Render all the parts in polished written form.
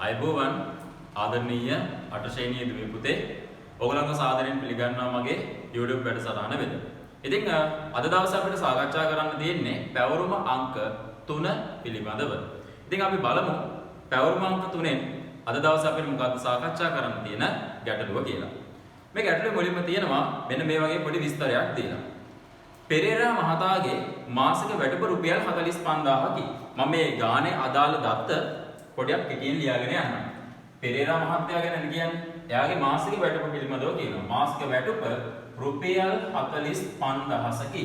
අයබෝවන් ආදරණීය 8 ශ්‍රේණියේ දුවේ පුතේ ඔයගලන්ව සාදරයෙන් පිළිගන්නවා මගේ YouTube වැඩසටහන වෙත. ඉතින් අද දවසේ අපිට සාකච්ඡා කරන්න තියෙන්නේ පැවරුම අංක 3 පිළිබඳව. ඉතින් අපි බලමු පැවරුම අංක 3ෙන් අද දවසේ අපිට මොකක්ද සාකච්ඡා කරන්න තියෙන ගැටලුව කියලා. මේ ගැටලුවේ මුලින්ම තියෙනවා මෙන්න මේ වගේ පොඩි විස්තරයක් තියෙනවා. පෙරේරා මහතාගේ මාසික වැටුප රුපියල් 45000කි. මම මේ ගානේ අදාළ දත්ත පොඩ්ඩක් කෙටියෙන් ලියාගෙන යනවා. පෙරේරා මහත්තයා ගැන කියන්නේ එයාගේ මාසික වැටුප පිළිබඳව කියනවා. මාසික වැටුප රුපියල් 45000කි.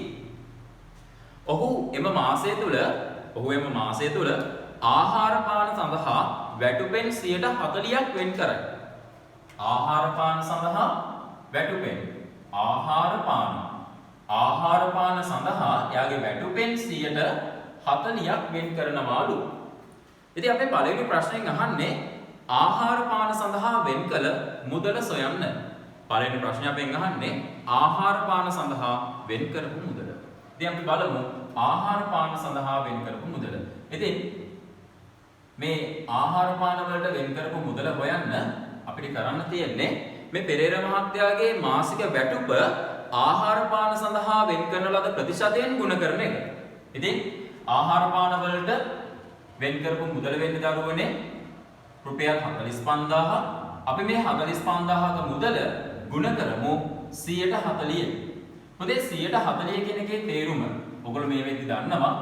ඔහු එම මාසය තුල ආහාර පාන සඳහා වැටුපෙන් 40%ක් වෙන් කරයි. ආහාර පාන සඳහා වැටුපෙන් ආහාර පාන සඳහා එයාගේ වැටුපෙන් 40%ක් වෙන් කරනවාලු. ඉතින් අපි පළවෙනි ප්‍රශ්නයෙන් අහන්නේ ආහාර පාන සඳහා වෙන් කළ මුදල සොයන්න. පළවෙනි ප්‍රශ්නේ අපෙන් අහන්නේ ආහාර පාන සඳහා වෙන් කරපු මුදල. ඉතින් අපි බලමු ආහාර පාන සඳහා වෙන් කරපු මුදල. ඉතින් මේ ආහාර පාන වලට වෙන් කරපු මුදල හොයන්න අපිට කරන්න තියෙන්නේ මේ පෙරේරා මහත්තයාගේ මාසික වැටුප ආහාර පාන සඳහා වෙන් කරන ලද ප්‍රතිශතයෙන් ගුණ කරන එක. ඉතින් ආහාර පාන වලට වෙන් කරපු මුදල වෙන්නේ දරුවනේ රුපියල් 45000. අපි මේ 45000ක මුදල ගුණ කරමු 140. මොකද 140 කියන එකේ තේරුම ඔයගොල්ලෝ මේ වෙද්දි දන්නවා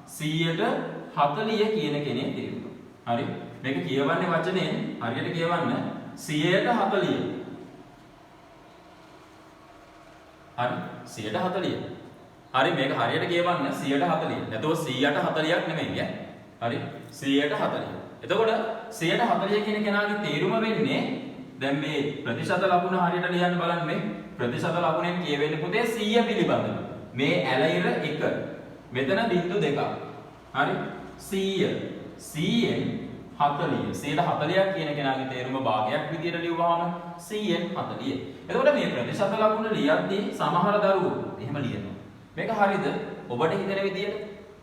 140 කියන කෙනේ තේරුම. හරි? මේක කියවන්නේ වචනේ හරියට කියවන්න 140. හරි? 140. හරි මේක හරියට කියවන්න 140. නැතෝ 140ක් නෙමෙයි ඈ. හරි 140. එතකොට 140 කියන කෙනාගේ තේරුම වෙන්නේ දැන් මේ ප්‍රතිශත ලකුණ හරියට ලියන්න බලන්න මේ ප්‍රතිශත ලකුණෙන් කියවෙන්නේ පුතේ 100 පිළිබඳව. මේ ඇලයිර 1. මෙතන බිංදු 2ක්. හරි 100ෙන් 40. 140ක් කියන කෙනාගේ තේරුම භාගයක් විදියට ලියුවාම 100ෙන් 40. එතකොට මේ ප්‍රතිශත ලකුණ ලියද්දී සමහර දරුවෝ එහෙම ලියනවා. මේක හරිද? ඔබට හිතෙන විදියට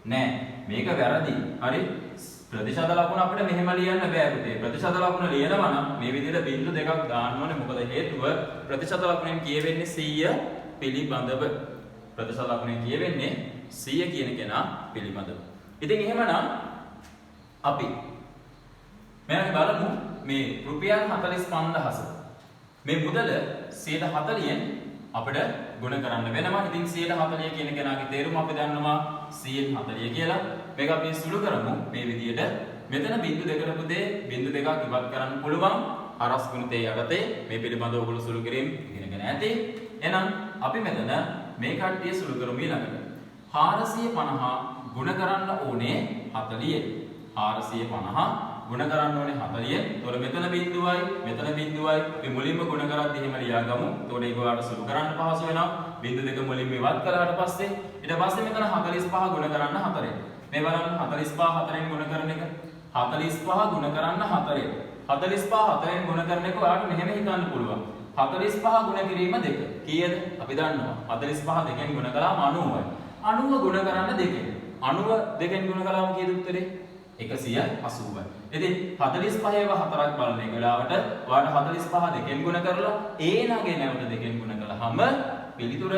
නෑ. මේක වැරදි. හරි? ප්‍රතිශත ලකුණ අපිට මෙහෙම ලියන්න බෑ පුතේ. ප්‍රතිශත ලකුණ ලියනවා නම් මේ විදිහට බිංදු දෙකක් දාන්න ඕනේ. මොකද හේතුව ප්‍රතිශත ලකුණෙන් කියවෙන්නේ 100 පිළිබඳව. ප්‍රතිශත ලකුණෙන් කියවෙන්නේ 100 කියන කෙනා පිළිබඳව. ඉතින් එහෙමනම් අපි මෙන්න බලමු මේ රුපියල් 45000 මේ මුදල 140ෙන් අපිට ගුණ කරන්න වෙනවා. ඉතින් 140 කියන කෙනාගේ තේරුම අපි දන්නවා 140 කියලා. මේක අපි සුළු කරමු මේ විදිහට. මෙතන බිංදු දෙකට පුතේ බිංදු දෙකක් ඉවත් කරන්න පුළුවන්. හරස් ගුණිතේ යටතේ මේ පිළිබඳව ඔයගොල්ලෝ සුළු කිරීම ඉගෙනගෙන ඇති. එහෙනම් අපි මෙතන මේ කට්ටිය සුළු කරමු ඊළඟට. 450 ගුණ කරන්න ඕනේ 40. 450 ගුණ කරන්න ඕනේ 40. එතකොට මෙතන බිංදුවයි මෙතන බිංදුවයි අපි මුලින්ම ගුණ කරද්දී එහෙම ලියාගමු. එතකොට ඒක ඔයාලට සුළු කරන්න පහසු වෙනවා. බිංදු දෙක මුලින්ම ඉවත් කළාට පස්සේ ඊට පස්සේ මෙතන 45 ගුණ කරන්න 4. මේ බලන්න 45 4ෙන් ගුණ කරන එක 45 ගුණ කරන්න 4. 45 4ෙන් ගුණ කරන එක ඔයාලට මෙහෙම හිතන්න පුළුවන්. 45 ගුණ කිරීම 2. කීයද? අපි දන්නවා. 45 2ෙන් ගුණ කළාම 90යි. 90 ගුණ කරන්න 2. 90 2ෙන් ගුණ කළාම කීයද උත්තරේ? 180යි. ඉතින් 45ව 4ක් බලන එක වෙලාවට ඔයාලට 45 2ෙන් ගුණ කරලා ඒ නගේ නැවත 2ෙන් ගුණ කළාම පිළිතුර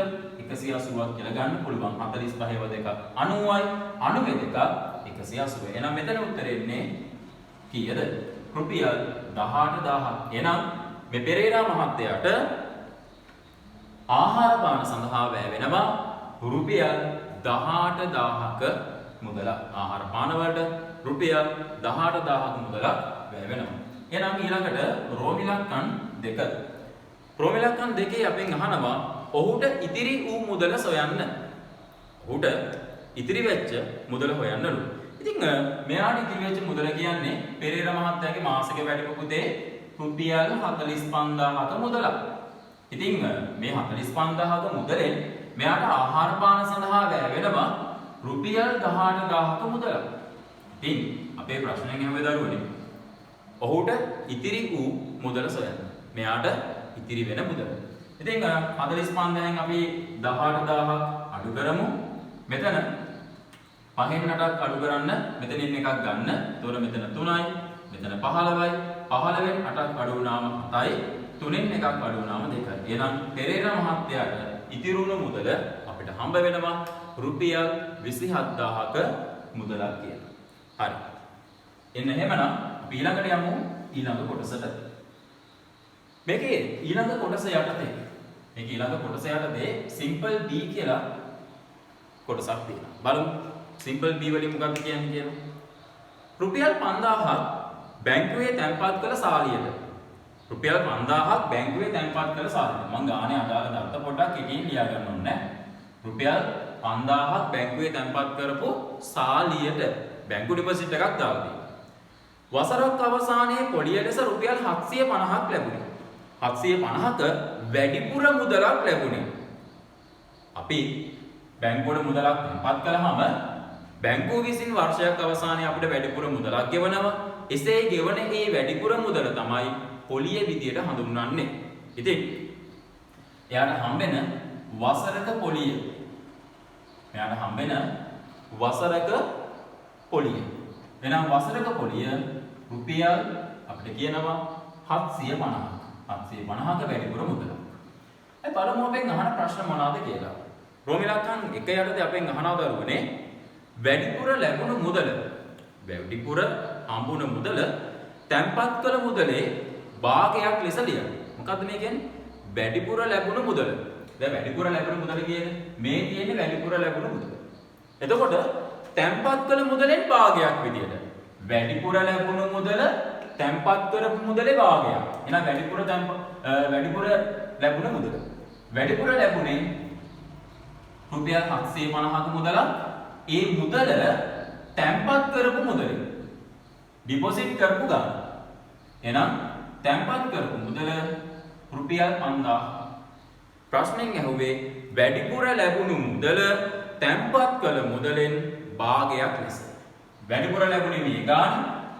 180ක් කියලා ගන්න පුළුවන්. 45ව 2ක් 90යි 92ක් 180. එහෙනම් මෙතන උත්තරේ එන්නේ කීයද? රුපියල් 18000. එහෙනම් මේ පෙරේරා මහත්තයාට ආහාර පාන සඳහා වැය වෙනවා රුපියල් 18000ක මුදල. ආහාර පාන වලට රුපියල් 18000ක මුදලක් වැය වෙනවා. එහෙනම් ඊළඟට රෝමිලක්කන් 2. රෝමිලක්කන් 2 අපෙන් අහනවා ඔහුට ඉතිරි වූ මුදල සොයන්න. ඔහුට ඉතිරි වෙච්ච මුදල හොයන්නලු. ඉතින් මෙයාට ඉතිරි වෙච්ච මුදල කියන්නේ පෙරේරා මහත්තයාගේ මාසික වැටුප පුතේ රුපියල් 45000ක මුදලක්. ඉතින් මේ 45000ක මුදලෙන් මෙයාට ආහාර පාන සඳහා වැය වෙනවා රුපියල් 18000ක මුදලක්. ඉතින් අපේ ප්‍රශ්නයෙන් එහෙම දරුවනේ. ඔහුට ඉතිරි වූ මුදල සොයන්න. මෙයාට ඉතිරි වෙන මුදල. ඉතින් 45000න් අපි 18000ක් අඩු කරමු. මෙතන 5න් 8ක් අඩු කරන්න මෙතනින් එකක් ගන්න. එතකොට මෙතන 3යි මෙතන 15යි. 15න් 8ක් අඩු වුණාම 7යි. 3න් එකක් අඩු වුණාම 2යි. එහෙනම් පෙරේරා මහත්තයාට ඉතිරුණු මුදල අපිට හම්බ වෙනවා රුපියල් 27000ක මුදලක් කියලා. හරි. එන්න එහෙමනම් අපි ඊළඟට යමු ඊළඟ කොටසට. මේකේ ඊළඟ කොටස යටතේ සිම්පල් B කියලා කොටසක් තියෙනවා. බලමු සිම්පල් B වලින් මොකක්ද කියන්නේ කියලා. රුපියල් 5000ක් බැංකුවේ තැන්පත් කළ සාලියට. රුපියල් 5000ක් බැංකුවේ තැන්පත් කළ සාලියට. මම ගානේ අදාළ දත්ත පොඩ්ඩක් එකකින් ලියා ගන්න ඕනේ. රුපියල් 5000ක් බැංකුවේ තැන්පත් කරපු සාලියට බැංකු ඩිපොසිට් එකක් දාලා තියෙනවා. වසරක් අවසානයේ පොලිය ලෙස රුපියල් 750ක් ලැබුණේ. 750ක වැඩිපුර මුදලක් ලැබුණේ. අපි බැංකුවට මුදලක් තැන්පත් කළාම බැංකුව විසින් වර්ෂයක් අවසානයේ අපිට වැඩිපුර මුදලක් ගෙවනවා. එසේ ගෙවන ඒ වැඩිපුර මුදල තමයි පොලිය විදියට හඳුන්වන්නේ. ඉතින් එයාට හම්බෙන වසරක පොලිය. එහෙනම් වසරක පොලිය රුපියල් අපිට කියනවා 750ක. 750ක වැඩිපුර මුදලක්. ඒ බලමු අපෙන් අහන ප්‍රශ්න මොනවාද කියලා. රෝමි ලක්ෂණ 1 යටතේ අපෙන් අහනවා දරුවනේ වැඩිපුර ලැබුණු මුදල. වැඩිපුර හම්බුන මුදල තැන්පත් කළ මුදලේ භාගයක් ලෙස ලියන්න. මොකද්ද මේ කියන්නේ? වැඩිපුර ලැබුණු මුදල. දැන් වැඩිපුර ලැබුණු මුදල කියන්නේ මේ තියෙන්නේ වැඩිපුර ලැබුණු මුදල. එතකොට තැන්පත් කළ මුදලෙන් භාගයක් විදියට. වැඩිපුර ලැබුණු මුදල තැන්පත් කරපු මුදලේ භාගයක්. එහෙනම් වැඩිපුර ලැබුණු මුදල. වැඩිපුර ලැබුණේ රුපියල් 750ක මුදලක්. ඒ මුදල තැන්පත් කරපු මුදලේ ඩිපොසිට් කරපු ගාන. එහෙනම් තැන්පත් කරපු මුදල රුපියල් 5000. ප්‍රශ්නෙන් ඇහුවේ වැඩිපුර ලැබුණු මුදල තැන්පත් කළ මුදලෙන් භාගයක් ලෙස. වැඩිපුර ලැබුණේ මේ ගාන,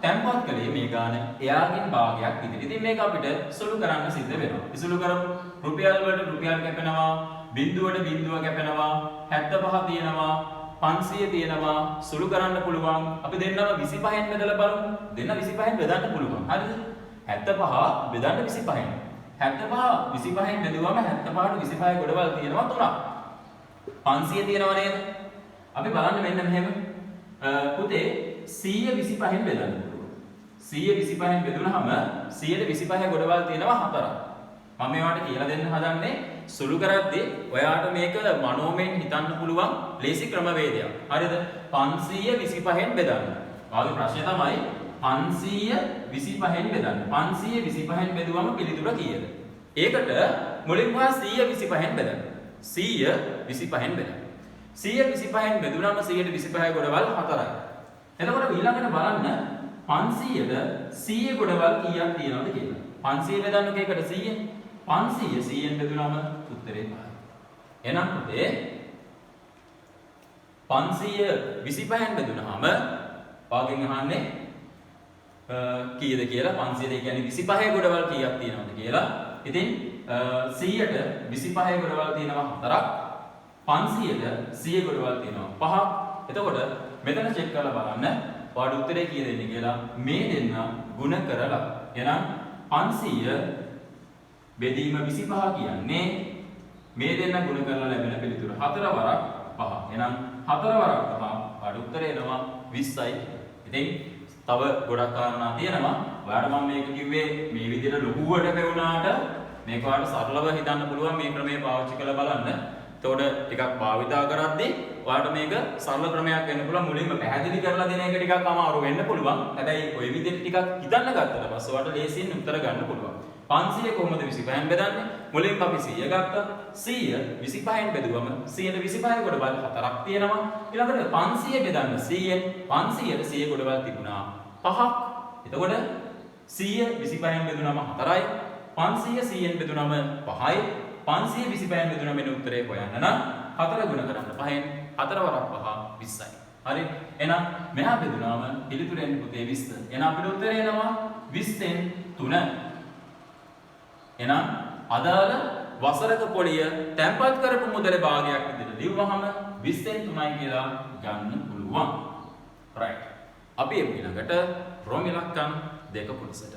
තැන්පත් කළේ මේ ගාන. එයාගෙන් භාගයක් විදිහට. ඉතින් මේක අපිට සුළු කරන්න සිද්ධ වෙනවා. ඉසුළු කරමු. රුපියල් වලට රුපියල් කැපෙනවා, බිංදුවට බිංදුව කැපෙනවා, 75 තියෙනවා, 500 තියෙනවා. සුළු කරන්න පුළුවන්. අපි දෙන්නම 25න් බෙදලා බලමු. දෙන්න 25න් බෙදන්න පුළුවන්. හරිද? 75 බෙදන්න 25න්. 75 25න් බෙදුවම 75ට 25 ගොඩවල් තියෙනවා 3ක්. 500 තියෙනව නේද? අපි බලන්න මෙන්න මෙහෙම. පුතේ 100 25න් බෙදන්න පුළුවන්. 100 25න් බෙදුනහම 125 ගොඩවල් තියෙනවා 4ක්. මම මේවට කියලා දෙන්න හදන්නේ සුළු කරද්දී ඔයාට මේක මනෝමයෙන් හිතන්න පුළුවන් ලේසි ක්‍රමවේදයක්. හරිද? 525න් බෙදන්න. වාගේ ප්‍රශ්නේ තමයි 525න් බෙදන්න. 525න් බෙදුවම පිළිතුර කීයද? ඒකට මුලින්ම 125න් බෙදන්න. 125න් බෙදන්න. 125න් බෙදුනම 125 ගොඩවල් 4යි. එතකොට ඊළඟට බලන්න 500ට 100 ගොඩවල් කීයක් තියෙනවද කියලා. 500 බෙදන්න කේකට 100. 500 100න් බෙදුනම උත්තරේ 5යි. එහෙනම් පුතේ 525න් බෙදුනහම වාගෙන් අහන්නේ කීයද කියලා. 500 කියන්නේ 25 ගොඩවල් කීයක් තියෙනවද කියලා. ඉතින් 100ට 25 ගොඩවල් තියෙනවා 4ක්. 500ට 100 ගොඩවල් තියෙනවා 5ක්. එතකොට මෙතන චෙක් කරලා බලන්න ඔයාලට උත්තරේ කීයද එන්නේ කියලා. මේ දෙන්න ගුණ කරලා. එහෙනම් 500 බෙදීම 25 කියන්නේ මේ දෙන්න ගුණ කරලා ලැබෙන පිළිතුර 4 වරක් 5. එහෙනම් 4 වරක් 5 ඔයාලට උත්තරේ එනවා 20යි. ඉතින් තව ගොඩක් කාරණා තියෙනවා. ඔයාලට මම මේක කිව්වේ මේ විදිහට ලොකුවට පෙවුනාට මේක ඔයාලට සරලව හිතන්න පුළුවන් මේ ක්‍රමය පාවිච්චි කරලා බලන්න. එතකොට ටිකක් භාවිතා කරද්දී ඔයාලට මේක සරල ක්‍රමයක් වෙන්න පුළුවන්. මුලින්ම පැහැදිලි කරලා දෙන එක ටිකක් අමාරු වෙන්න පුළුවන්. හැබැයි ওই විදිහට ටිකක් හිතන්න ගත්තට පස්සේ ඔයාලට ලේසියෙන් උත්තර ගන්න පුළුවන්. 500 කොහොමද 25න් බෙදන්නේ? මුලින්ම අපි 100 ගත්තා. 100 25න් බෙදුවම 100ට 25 ගොඩවල් 4ක් තියෙනවා. ඊළඟට 500 බෙදන්න 100න් 500ට 100 ගොඩවල් තිබුණා 5ක්. එතකොට 100 25න් බෙදුනම 4යි. 500 100න් බෙදුනම 5යි. 500 25න් බෙදුනම එන උත්තරේ හොයන්න නම් 4 ගුණ කරන්න 5න් 4 වරක් 5 20යි. හරි? එහෙනම් මෙහා බෙදුනම පිළිතුර එන්නේ පුතේ 20. එහෙනම් අපිට උත්තරේ එනවා 20න් 3. එහෙනම් අදාළ වසරක පොලිය තැන්පත් කරපු මුදලේ භාගයක් විදිහට ලිව්වහම 20න් 3යි කියලා ගන්න පුළුවන්. right. අපි එමු ඊළඟට රෝම ඉලක්කම් 2 කොටසට.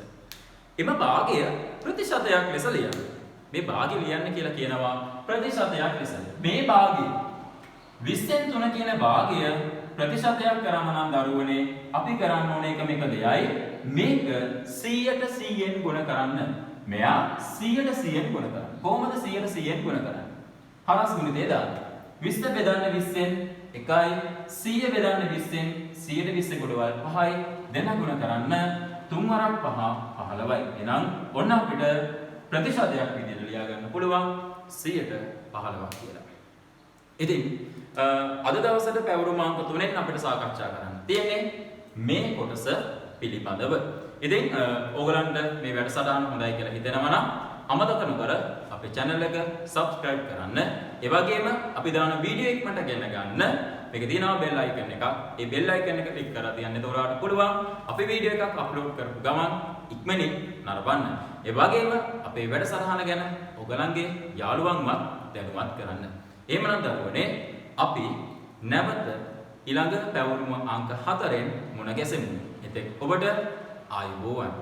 එම භාගය ප්‍රතිශතයක් ලෙස ලියන්න. මේ භාගය ලියන්න කියලා කියනවා ප්‍රතිශතයක් ලෙස. මේ භාගය 20න් 3 කියන භාගය ප්‍රතිශතයක් කරන්න නම් දරුවනේ අපි කරන්න ඕනේ එකම එක දෙයයි මේක 100ට 100න් ගුණ කරන්න. මෙයා 100ට 100න් ගුණ කරන්න. කොහොමද 100ට 100න් ගුණ කරන්නේ? හරස් ගුණිතේ දාන්න. 20 බෙදන්න 20න් 1යි 100 බෙදන්න 20න් 120 ගොඩවල් 5යි දෙන ගුණ කරන්න 3 වරක් 5 15යි. එහෙනම් ඔන්න අපිට ප්‍රතිශතයක් විදිහට ලියා ගන්න පුළුවන් 100ට 15ක් කියලා. ඉතින් අද දවසට පැවරුම් අංක 3ෙන් අපිට සාකච්ඡා කරන්න තියෙන්නේ මේ කොටස පිළිබඳව. ඉතින් ඕගලන්ට මේ වැඩසටහන හොඳයි කියලා හිතෙනවා නම් අමතක නොකර අපේ channel එක subscribe කරන්න. ඒ වගේම අපි දාන වීඩියෝ ඉක්මනට ගෙන ගන්න. මේක තියෙනවා bell icon එකක්. ඒ bell icon එක click කරලා තියන්න. එතකොට ඔයාලට පුළුවන් අපි වීඩියෝ එකක් upload කරපු ගමන් ඉක්මනින් නරඹන්න. ඒ වගේම අපේ වැඩසටහන ගැන ඔයගලන්ගේ යාළුවන්වත් දැනුවත් කරන්න. එහෙමනම් දරුවනේ අපි නැවත ඊළඟ පැවරුම අංක 4ෙන් මුණ ගැසෙමු. එතෙක් ඔබට ආයුබෝවන්.